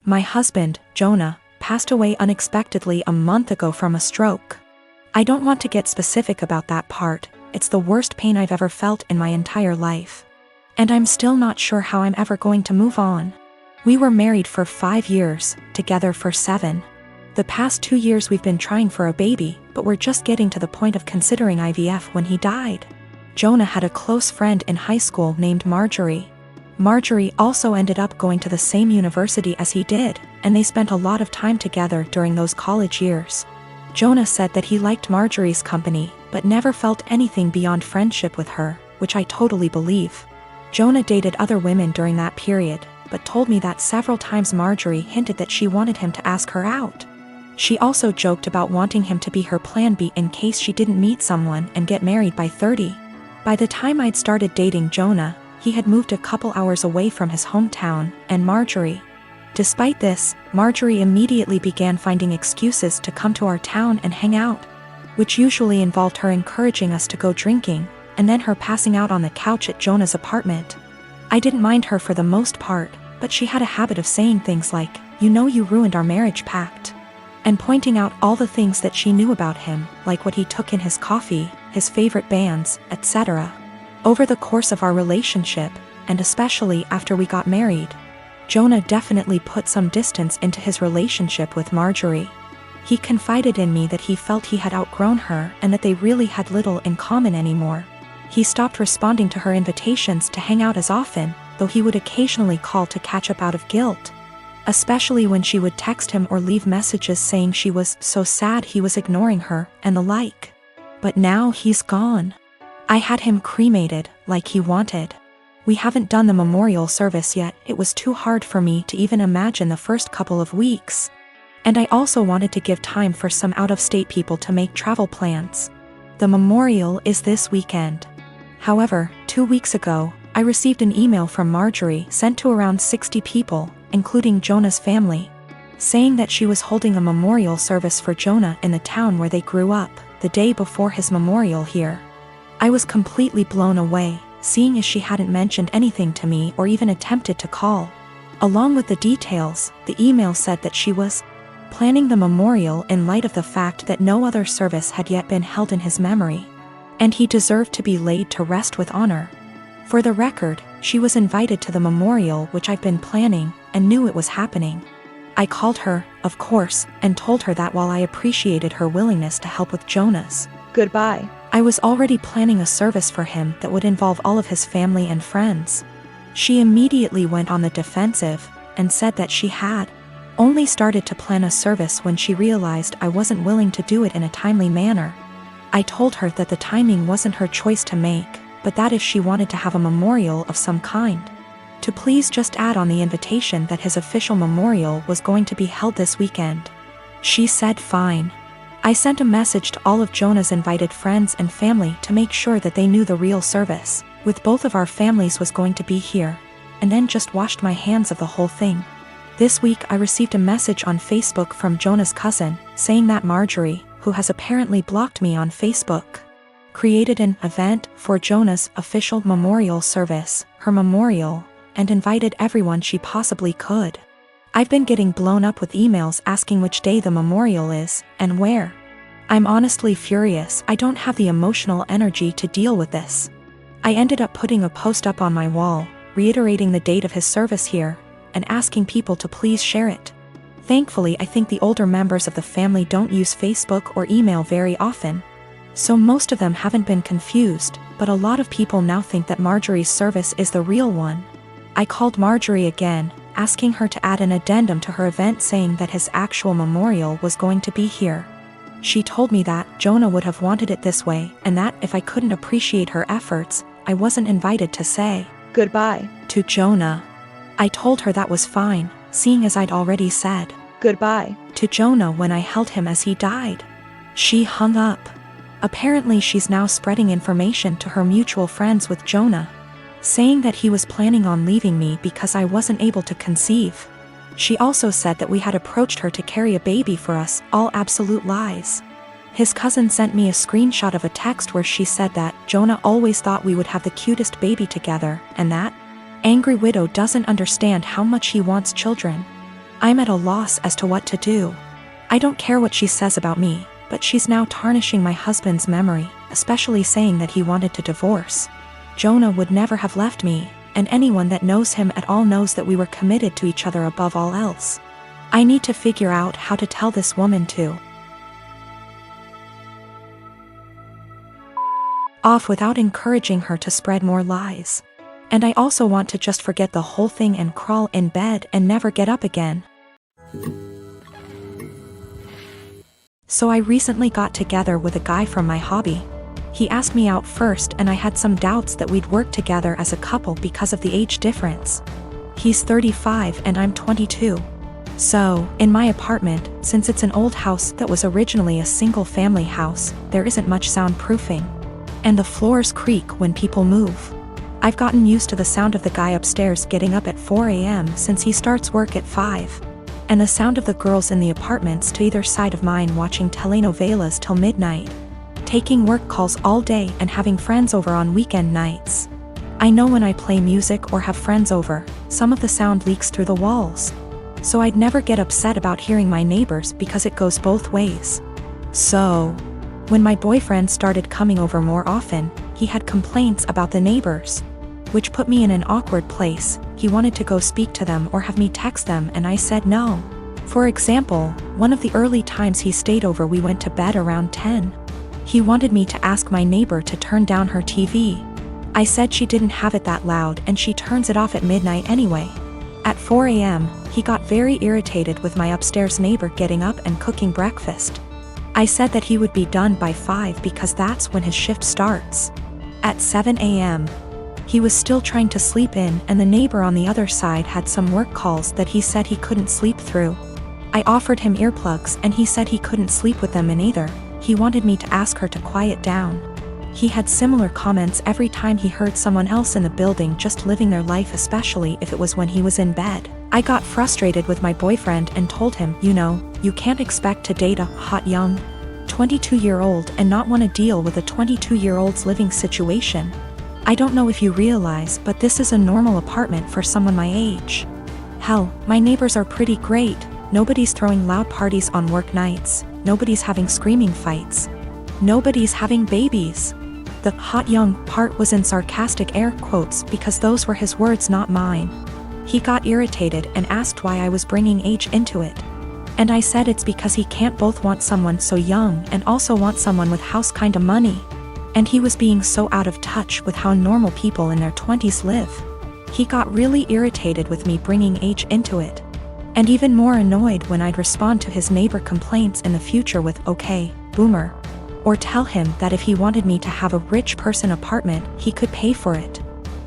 My husband, Jonah, passed away unexpectedly a month ago from a stroke. I don't want to get specific about that part, it's the worst pain I've ever felt in my entire life. And I'm still not sure how I'm ever going to move on. We were married for 5 years, together for 7. The past 2 years we've been trying for a baby, but we're just getting to the point of considering IVF when he died. Jonah had a close friend in high school named Marjorie. Marjorie also ended up going to the same university as he did, and they spent a lot of time together during those college years. Jonah said that he liked Marjorie's company, but never felt anything beyond friendship with her, which I totally believe. Jonah dated other women during that period, but told me that several times Marjorie hinted that she wanted him to ask her out. She also joked about wanting him to be her plan B in case she didn't meet someone and get married by 30. By the time I'd started dating Jonah, he had moved a couple hours away from his hometown, and Marjorie. Despite this, Marjorie immediately began finding excuses to come to our town and hang out, which usually involved her encouraging us to go drinking, and then her passing out on the couch at Jonah's apartment. I didn't mind her for the most part, but she had a habit of saying things like, "You know you ruined our marriage pact," and pointing out all the things that she knew about him, like what he took in his coffee, his favorite bands, etc. Over the course of our relationship, and especially after we got married, Jonah definitely put some distance into his relationship with Marjorie. He confided in me that he felt he had outgrown her and that they really had little in common anymore. He stopped responding to her invitations to hang out as often, though he would occasionally call to catch up out of guilt, especially when she would text him or leave messages saying she was so sad he was ignoring her and the like. But now he's gone. I had him cremated, like he wanted. We haven't done the memorial service yet, it was too hard for me to even imagine the first couple of weeks. And I also wanted to give time for some out-of-state people to make travel plans. The memorial is this weekend. However, 2 weeks ago, I received an email from Marjorie sent to around 60 people, including Jonah's family, saying that she was holding a memorial service for Jonah in the town where they grew up, the day before his memorial here. I was completely blown away, seeing as she hadn't mentioned anything to me or even attempted to call. Along with the details, the email said that she was planning the memorial in light of the fact that no other service had yet been held in his memory, and he deserved to be laid to rest with honor. For the record, she was invited to the memorial which I've been planning and knew it was happening. I called her, of course, and told her that while I appreciated her willingness to help with Jonah's goodbye, I was already planning a service for him that would involve all of his family and friends. She immediately went on the defensive and said that she had only started to plan a service when she realized I wasn't willing to do it in a timely manner. I told her that the timing wasn't her choice to make, but that if she wanted to have a memorial of some kind, to please just add on the invitation that his official memorial was going to be held this weekend. She said fine. I sent a message to all of Jonah's invited friends and family to make sure that they knew the real service, with both of our families, was going to be here, and then just washed my hands of the whole thing. This week I received a message on Facebook from Jonah's cousin, saying that Marjorie, who has apparently blocked me on Facebook, created an event for Jonah's official memorial service, her memorial, and invited everyone she possibly could. I've been getting blown up with emails asking which day the memorial is, and where. I'm honestly furious. I don't have the emotional energy to deal with this. I ended up putting a post up on my wall, reiterating the date of his service here, and asking people to please share it. Thankfully, I think the older members of the family don't use Facebook or email very often, so most of them haven't been confused, but a lot of people now think that Marjorie's service is the real one. I called Marjorie again, asking her to add an addendum to her event saying that his actual memorial was going to be here. She told me that Jonah would have wanted it this way, and that if I couldn't appreciate her efforts, I wasn't invited to say goodbye to Jonah. I told her that was fine, seeing as I'd already said goodbye to Jonah when I held him as he died. She hung up. Apparently she's now spreading information to her mutual friends with Jonah, saying that he was planning on leaving me because I wasn't able to conceive. She also said that we had approached her to carry a baby for us, all absolute lies. His cousin sent me a screenshot of a text where she said that Jonah always thought we would have the cutest baby together, and that angry widow doesn't understand how much he wants children. I'm at a loss as to what to do. I don't care what she says about me, but she's now tarnishing my husband's memory, especially saying that he wanted to divorce. Jonah would never have left me, and anyone that knows him at all knows that we were committed to each other above all else. I need to figure out how to tell this woman to off without encouraging her to spread more lies. And I also want to just forget the whole thing and crawl in bed and never get up again. So I recently got together with a guy from my hobby. He asked me out first and I had some doubts that we'd work together as a couple because of the age difference. He's 35 and I'm 22. So, in my apartment, since it's an old house that was originally a single-family house, there isn't much soundproofing. And the floors creak when people move. I've gotten used to the sound of the guy upstairs getting up at 4 a.m. since he starts work at 5. And the sound of the girls in the apartments to either side of mine watching telenovelas till midnight, taking work calls all day and having friends over on weekend nights. I know when I play music or have friends over, some of the sound leaks through the walls. So I'd never get upset about hearing my neighbors because it goes both ways. So, when my boyfriend started coming over more often, he had complaints about the neighbors, which put me in an awkward place. He wanted to go speak to them or have me text them and I said no. For example, one of the early times he stayed over we went to bed around 10. He wanted me to ask my neighbor to turn down her TV. I said she didn't have it that loud and she turns it off at midnight anyway. At 4 a.m., he got very irritated with my upstairs neighbor getting up and cooking breakfast. I said that he would be done by 5 because that's when his shift starts. At 7 a.m., he was still trying to sleep in and the neighbor on the other side had some work calls that he said he couldn't sleep through. I offered him earplugs and he said he couldn't sleep with them in either. He wanted me to ask her to quiet down. He had similar comments every time he heard someone else in the building just living their life, especially if it was when he was in bed. I got frustrated with my boyfriend and told him, you can't expect to date a hot young 22-year-old and not want to deal with a 22-year-old's living situation. I don't know if you realize, but this is a normal apartment for someone my age. Hell, my neighbors are pretty great. Nobody's throwing loud parties on work nights. Nobody's having screaming fights. Nobody's having babies. The hot young part was in sarcastic air quotes because those were his words, not mine. He got irritated and asked why I was bringing age into it. And I said it's because he can't both want someone so young and also want someone with house kinda money. And he was being so out of touch with how normal people in their 20s live. He got really irritated with me bringing age into it. And even more annoyed when I'd respond to his neighbor complaints in the future with, "Okay, boomer." Or tell him that if he wanted me to have a rich person apartment, he could pay for it.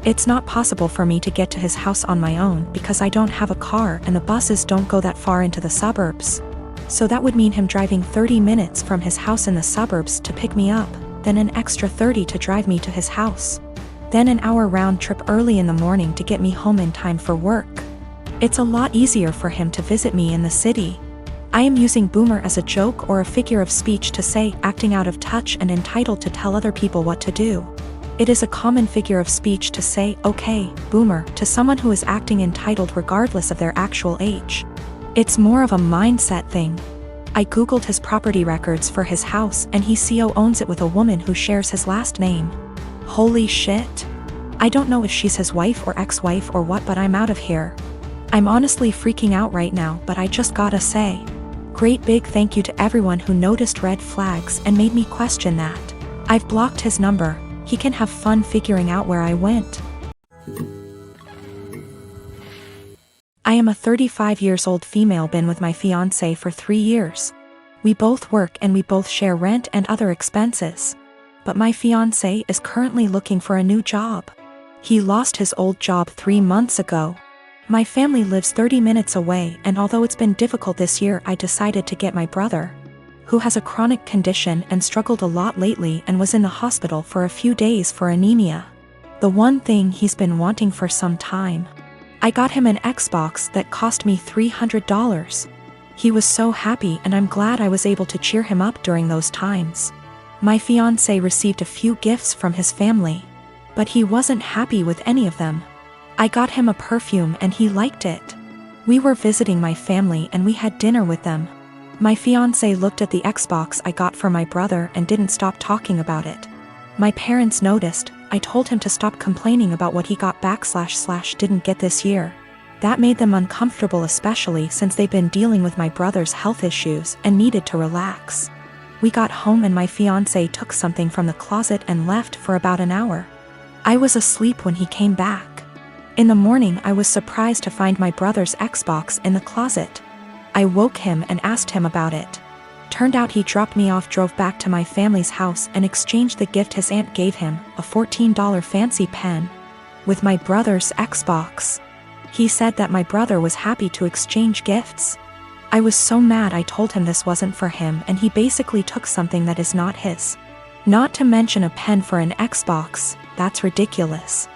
It's not possible for me to get to his house on my own because I don't have a car and the buses don't go that far into the suburbs. So that would mean him driving 30 minutes from his house in the suburbs to pick me up, then an extra 30 to drive me to his house. Then an hour round trip early in the morning to get me home in time for work. It's a lot easier for him to visit me in the city. I am using boomer as a joke or a figure of speech to say acting out of touch and entitled to tell other people what to do. It is a common figure of speech to say, "Okay, boomer," to someone who is acting entitled regardless of their actual age. It's more of a mindset thing. I googled his property records for his house and he co-owns it with a woman who shares his last name. Holy shit. I don't know if she's his wife or ex-wife or what, but I'm out of here. I'm honestly freaking out right now, but I just gotta say, great big thank you to everyone who noticed red flags and made me question that. I've blocked his number. He can have fun figuring out where I went. I am a 35 years old female, been with my fiancé for 3 years. We both work and we both share rent and other expenses. But my fiancé is currently looking for a new job. He lost his old job 3 months ago. My family lives 30 minutes away, and although it's been difficult this year, I decided to get my brother, who has a chronic condition and struggled a lot lately and was in the hospital for a few days for anemia. The one thing he's been wanting for some time. I got him an Xbox that cost me $300. He was so happy and I'm glad I was able to cheer him up during those times. My fiancé received a few gifts from his family, but he wasn't happy with any of them. I got him a perfume and he liked it. We were visiting my family and we had dinner with them. My fiancé looked at the Xbox I got for my brother and didn't stop talking about it. My parents noticed. I told him to stop complaining about what he got / didn't get this year. That made them uncomfortable, especially since they've been dealing with my brother's health issues and needed to relax. We got home and my fiancé took something from the closet and left for about an hour. I was asleep when he came back. In the morning, I was surprised to find my brother's Xbox in the closet. I woke him and asked him about it. Turned out he dropped me off, drove back to my family's house and exchanged the gift his aunt gave him, a $14 fancy pen, with my brother's Xbox. He said that my brother was happy to exchange gifts. I was so mad. I told him this wasn't for him and he basically took something that is not his. Not to mention a pen for an Xbox, that's ridiculous.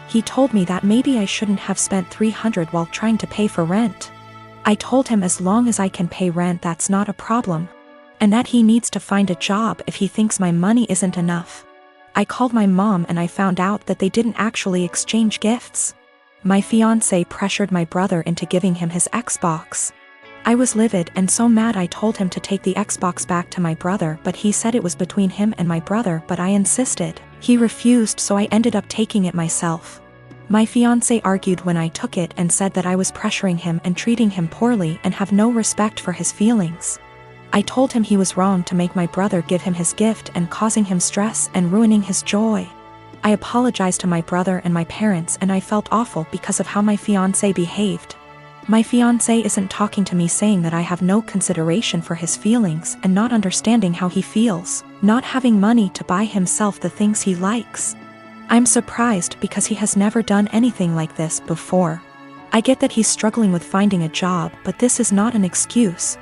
He told me that maybe I shouldn't have spent $300 while trying to pay for rent. I told him as long as I can pay rent that's not a problem. And that he needs to find a job if he thinks my money isn't enough. I called my mom and I found out that they didn't actually exchange gifts. My fiancé pressured my brother into giving him his Xbox. I was livid and so mad. I told him to take the Xbox back to my brother, but he said it was between him and my brother, but I insisted. He refused, so I ended up taking it myself. My fiancé argued when I took it and said that I was pressuring him and treating him poorly and have no respect for his feelings. I told him he was wrong to make my brother give him his gift and causing him stress and ruining his joy. I apologized to my brother and my parents and I felt awful because of how my fiancé behaved. My fiancé isn't talking to me, saying that I have no consideration for his feelings and not understanding how he feels, not having money to buy himself the things he likes. I'm surprised because he has never done anything like this before. I get that he's struggling with finding a job, but this is not an excuse.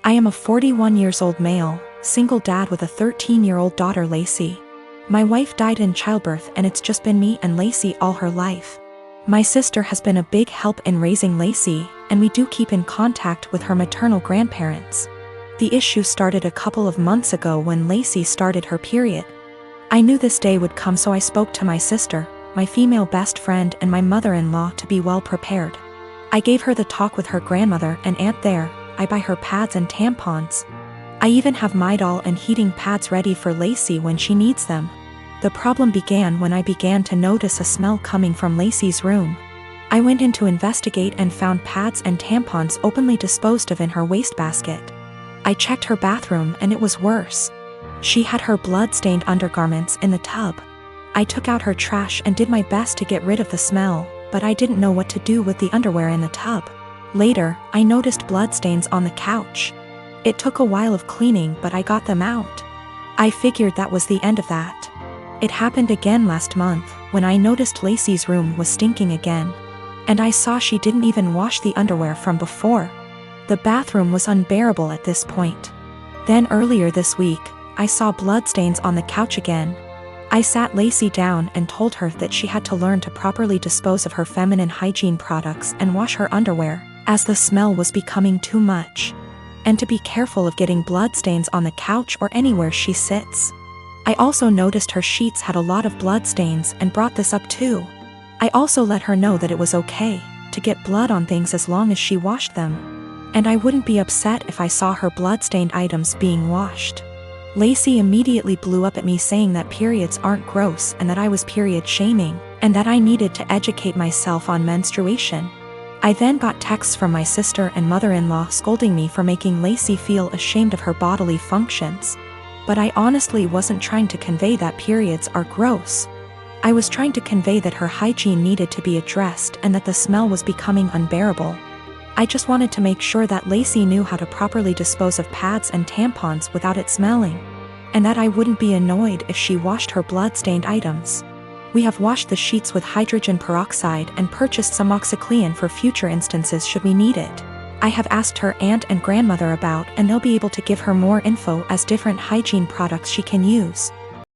I am a 41-year-old male, single dad with a 13-year-old daughter, Lacey. My wife died in childbirth and it's just been me and Lacey all her life. My sister has been a big help in raising Lacey, and we do keep in contact with her maternal grandparents. The issue started a couple of months ago when Lacey started her period. I knew this day would come, so I spoke to my sister, my female best friend and my mother-in-law to be well prepared. I gave her the talk with her grandmother and aunt there. I buy her pads and tampons. I even have Midol and heating pads ready for Lacey when she needs them. The problem began when I began to notice a smell coming from Lacey's room. I went in to investigate and found pads and tampons openly disposed of in her wastebasket. I checked her bathroom and it was worse. She had her blood-stained undergarments in the tub. I took out her trash and did my best to get rid of the smell, but I didn't know what to do with the underwear in the tub. Later, I noticed bloodstains on the couch. It took a while of cleaning, but I got them out. I figured that was the end of that. It happened again last month, when I noticed Lacey's room was stinking again. And I saw she didn't even wash the underwear from before. The bathroom was unbearable at this point. Then earlier this week, I saw bloodstains on the couch again. I sat Lacey down and told her that she had to learn to properly dispose of her feminine hygiene products and wash her underwear, as the smell was becoming too much. And to be careful of getting bloodstains on the couch or anywhere she sits. I also noticed her sheets had a lot of bloodstains and brought this up too. I also let her know that it was okay to get blood on things as long as she washed them. And I wouldn't be upset if I saw her bloodstained items being washed. Lacey immediately blew up at me, saying that periods aren't gross and that I was period shaming, and that I needed to educate myself on menstruation. I then got texts from my sister and mother-in-law scolding me for making Lacey feel ashamed of her bodily functions. But I honestly wasn't trying to convey that periods are gross. I was trying to convey that her hygiene needed to be addressed and that the smell was becoming unbearable. I just wanted to make sure that Lacey knew how to properly dispose of pads and tampons without it smelling, and that I wouldn't be annoyed if she washed her blood-stained items. We have washed the sheets with hydrogen peroxide and purchased some OxyClean for future instances should we need it. I have asked her aunt and grandmother about, and they'll be able to give her more info as different hygiene products she can use.